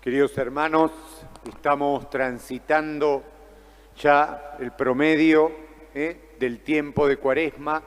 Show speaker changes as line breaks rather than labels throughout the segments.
Queridos hermanos, estamos transitando ya el promedio del tiempo de Cuaresma,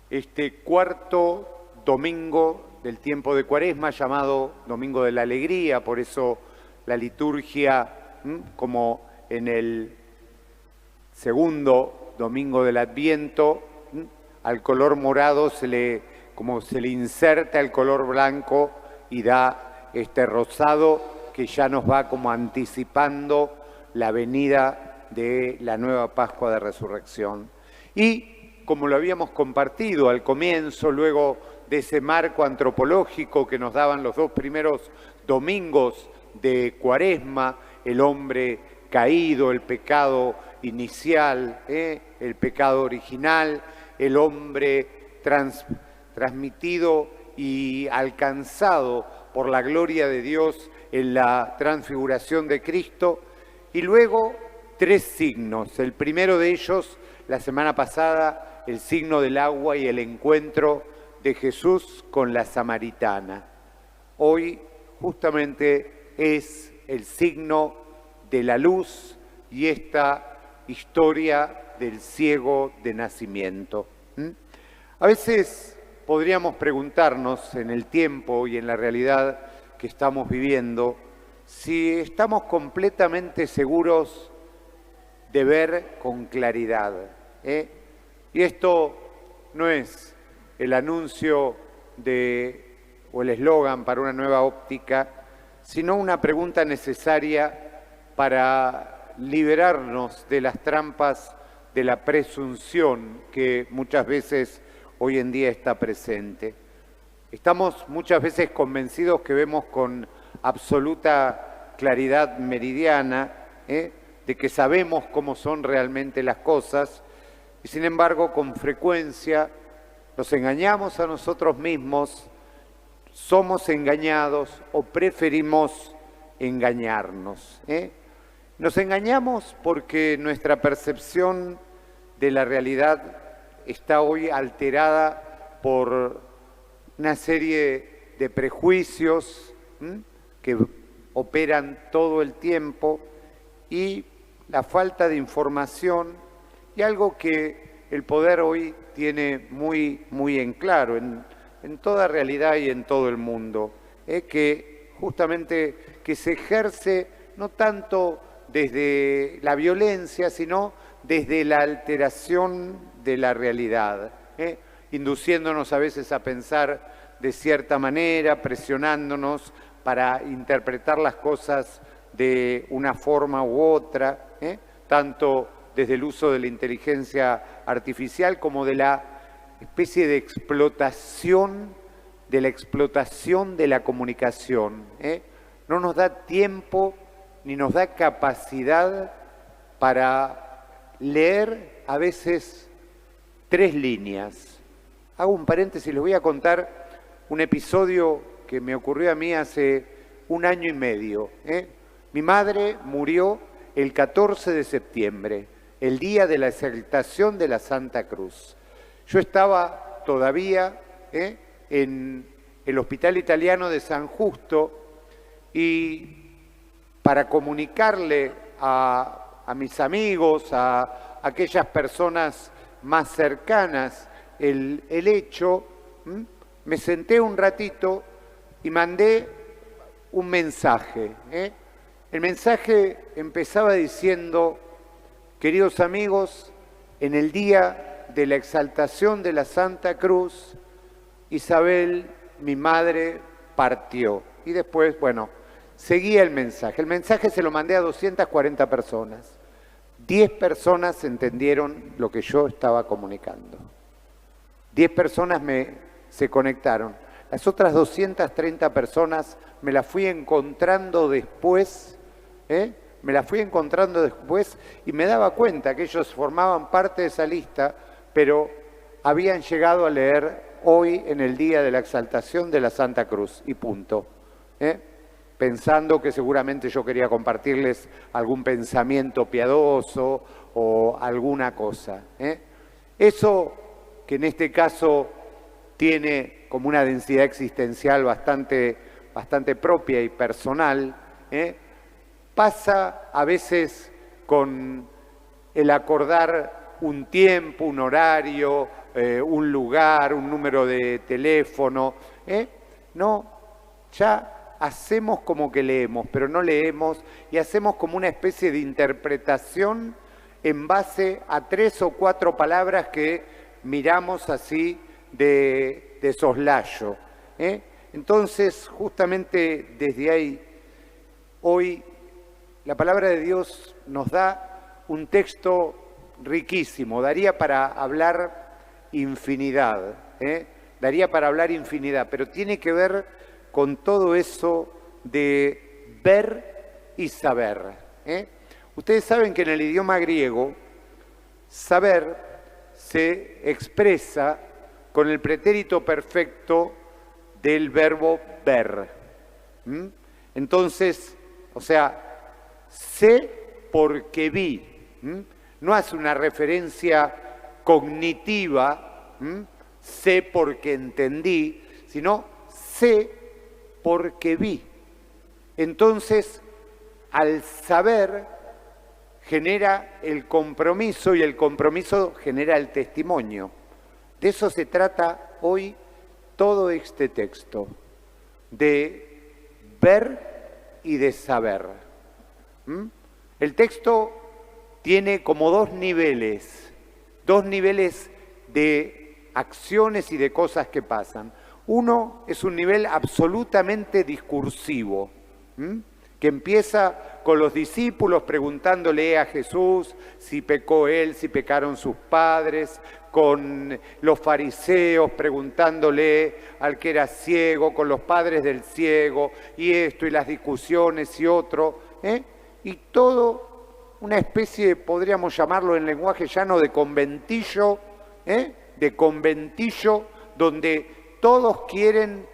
este cuarto domingo del tiempo de Cuaresma, llamado Domingo de la Alegría. Por eso la liturgia, como en el segundo domingo del Adviento, al color morado se le inserta el color blanco y da este rosado que ya nos va como anticipando la venida de la nueva Pascua de Resurrección. Y como lo habíamos compartido al comienzo, luego de ese marco antropológico que nos daban los dos primeros domingos de Cuaresma, el hombre caído, el pecado inicial, el pecado original, el hombre transmitido y alcanzado por la gloria de Dios en la transfiguración de Cristo, y luego tres signos. El primero de ellos, la semana pasada, el signo del agua y el encuentro de Jesús con la samaritana. Hoy justamente es el signo de la luz y esta historia del ciego de nacimiento. A veces podríamos preguntarnos en el tiempo y en la realidad que estamos viviendo si estamos completamente seguros de ver con claridad. Y esto no es el anuncio o el eslogan para una nueva óptica, sino una pregunta necesaria para liberarnos de las trampas de la presunción que muchas veces hoy en día está presente. Estamos muchas veces convencidos que vemos con absoluta claridad meridiana, de que sabemos cómo son realmente las cosas, y sin embargo con frecuencia nos engañamos a nosotros mismos, somos engañados o preferimos engañarnos. Nos engañamos porque nuestra percepción de la realidad está hoy alterada por una serie de prejuicios que operan todo el tiempo, y la falta de información, y algo que el poder hoy tiene muy en claro en toda realidad y en todo el mundo, que justamente que se ejerce no tanto desde la violencia, sino desde la alteración de la realidad, induciéndonos a veces a pensar de cierta manera, presionándonos para interpretar las cosas de una forma u otra, tanto desde el uso de la inteligencia artificial como de la especie de explotación de la comunicación. No nos da tiempo ni nos da capacidad para leer a veces 3 líneas. Hago un paréntesis, les voy a contar un episodio que me ocurrió a mí hace 1 año y medio. Mi madre murió el 14 de septiembre, el día de la exaltación de la Santa Cruz. Yo estaba todavía en el Hospital Italiano de San Justo, y para comunicarle a mis amigos, a aquellas personas más cercanas, el hecho, me senté un ratito y mandé un mensaje. El mensaje empezaba diciendo: queridos amigos, en el día de la exaltación de la Santa Cruz, Isabel, mi madre, partió. Y después, bueno, seguía el mensaje. El mensaje se lo mandé a 240 personas. 10 personas entendieron lo que yo estaba comunicando. 10 personas se conectaron. Las otras 230 personas me las fui encontrando después, y me daba cuenta que ellos formaban parte de esa lista, pero habían llegado a leer hoy en el día de la exaltación de la Santa Cruz, y punto. Pensando que seguramente yo quería compartirles algún pensamiento piadoso o alguna cosa. Eso, que en este caso tiene como una densidad existencial bastante propia y personal, Pasa a veces con el acordar un tiempo, un horario, un lugar, un número de teléfono. No, ya hacemos como que leemos, pero no leemos y hacemos como una especie de interpretación en base a 3 o 4 palabras que miramos así de soslayo. Entonces, justamente desde ahí, hoy la palabra de Dios nos da un texto riquísimo, daría para hablar infinidad, daría para hablar infinidad, pero tiene que ver con todo eso de ver y saber. Ustedes saben que en el idioma griego, saber se expresa con el pretérito perfecto del verbo ver. Entonces, o sea, sé porque vi. No hace una referencia cognitiva, sé porque entendí, sino sé porque vi. Entonces, al saber genera el compromiso y el compromiso genera el testimonio. De eso se trata hoy todo este texto, de ver y de saber. El texto tiene como dos niveles de acciones y de cosas que pasan. Uno es un nivel absolutamente discursivo, que empieza con los discípulos preguntándole a Jesús si pecó él, si pecaron sus padres, con los fariseos preguntándole al que era ciego, con los padres del ciego, y esto, y las discusiones y otro, y todo una especie, podríamos llamarlo en lenguaje llano, de conventillo, donde todos quieren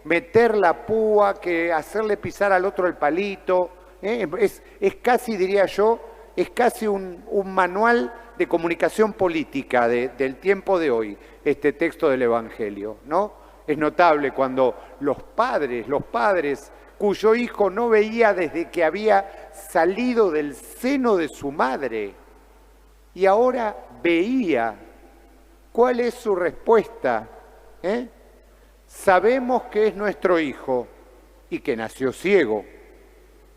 meter la púa, que hacerle pisar al otro el palito. Es casi, diría yo, es casi un manual de comunicación política del tiempo de hoy, este texto del Evangelio, ¿no? Es notable cuando los padres cuyo hijo no veía desde que había salido del seno de su madre y ahora veía. ¿Cuál es su respuesta? Sabemos que es nuestro hijo y que nació ciego,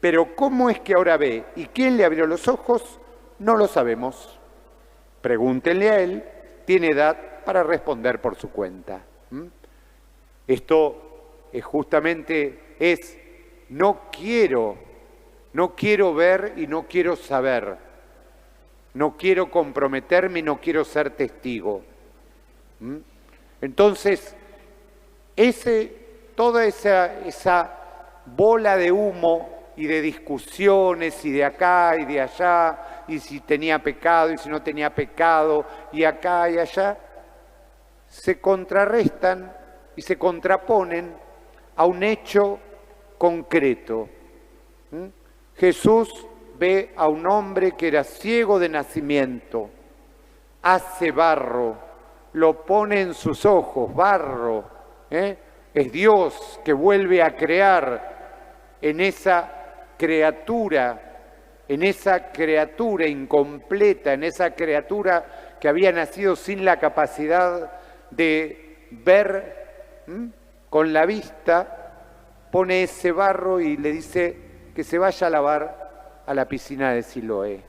pero ¿cómo es que ahora ve? ¿Y quién le abrió los ojos? No lo sabemos. Pregúntenle a él, tiene edad para responder por su cuenta. Esto es justamente no quiero ver y no quiero saber. No quiero comprometerme y no quiero ser testigo. Entonces, toda esa bola de humo y de discusiones y de acá y de allá, y si tenía pecado y si no tenía pecado, y acá y allá, se contrarrestan y se contraponen a un hecho concreto. Jesús ve a un hombre que era ciego de nacimiento, hace barro, lo pone en sus ojos, barro, es Dios que vuelve a crear en esa criatura incompleta, en esa criatura que había nacido sin la capacidad de ver con la vista, pone ese barro y le dice que se vaya a lavar a la piscina de Siloé.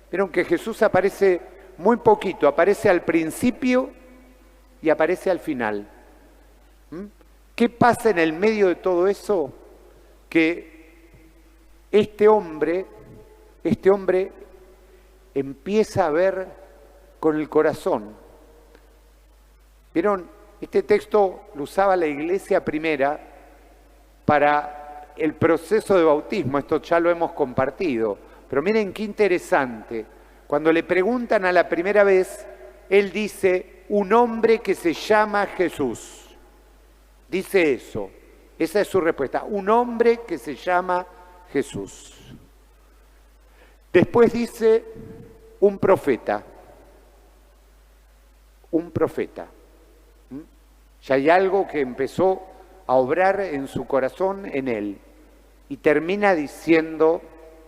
Vieron que Jesús aparece muy poquito, aparece al principio y aparece al final. ¿Qué pasa en el medio de todo eso? Que este hombre empieza a ver con el corazón. ¿Vieron? Este texto lo usaba la iglesia primera para el proceso de bautismo, esto ya lo hemos compartido, pero miren qué interesante. Cuando le preguntan a la primera vez, él dice, un hombre que se llama Jesús. Dice eso, esa es su respuesta, un hombre que se llama Jesús. Después dice, un profeta. Un profeta. Ya hay algo que empezó a obrar en su corazón, en él. y termina diciendo,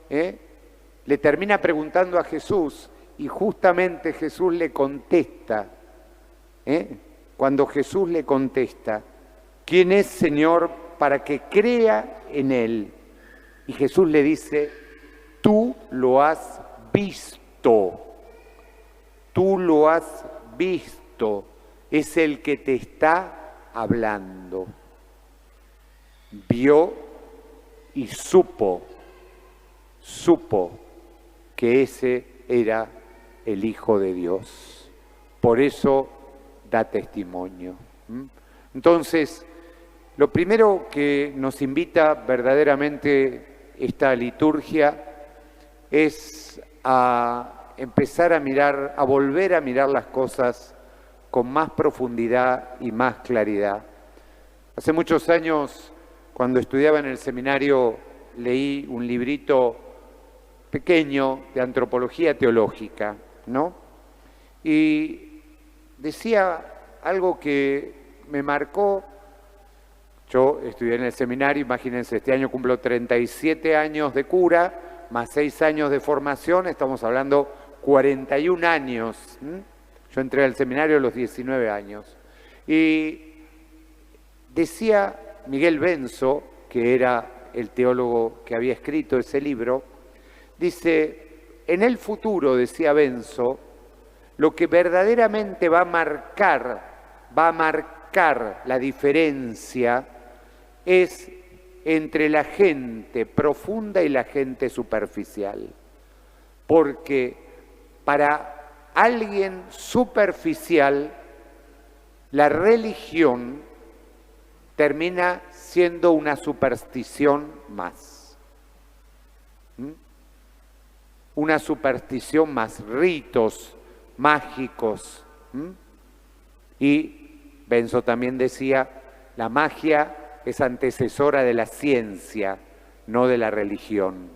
le termina preguntando a Jesús, y justamente Jesús le contesta, cuando Jesús le contesta, ¿quién es, Señor, para que crea en Él? Y Jesús le dice, tú lo has visto, tú lo has visto, es el que te está hablando. Vio y supo que ese era el Hijo de Dios. Por eso da testimonio. Entonces, lo primero que nos invita verdaderamente esta liturgia es a empezar a mirar, a volver a mirar las cosas con más profundidad y más claridad. Hace muchos años, cuando estudiaba en el seminario, leí un librito pequeño de antropología teológica, ¿no? Y decía algo que me marcó. Yo estudié en el seminario, imagínense, este año cumplo 37 años de cura, más 6 años de formación, estamos hablando 41 años. Yo entré al seminario a los 19 años. Y decía Miguel Benzo, que era el teólogo que había escrito ese libro, dice, en el futuro, decía Benzo, lo que verdaderamente va a marcar la diferencia es entre la gente profunda y la gente superficial. Porque para alguien superficial, la religión termina siendo una superstición más. Una superstición más, ritos mágicos. Y Benzo también decía, la magia es antecesora de la ciencia, no de la religión.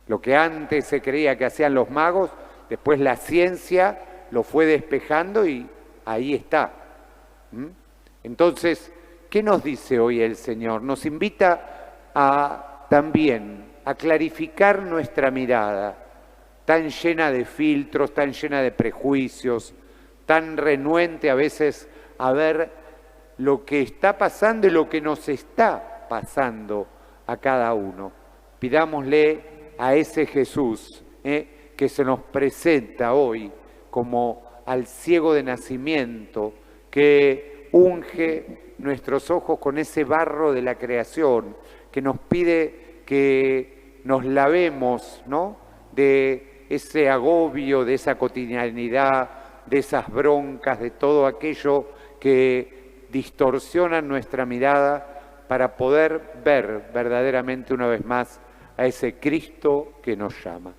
Lo que antes se creía que hacían los magos, después la ciencia lo fue despejando y ahí está. Entonces, ¿qué nos dice hoy el Señor? Nos invita también a clarificar nuestra mirada, tan llena de filtros, tan llena de prejuicios, tan renuente a veces a ver lo que está pasando y lo que nos está pasando a cada uno. Pidámosle a ese Jesús que se nos presenta hoy como al ciego de nacimiento, que unge nuestros ojos con ese barro de la creación, que nos pide que nos lavemos, ¿no?, de ese agobio, de esa cotidianidad, de esas broncas, de todo aquello que distorsionan nuestra mirada para poder ver verdaderamente una vez más a ese Cristo que nos llama.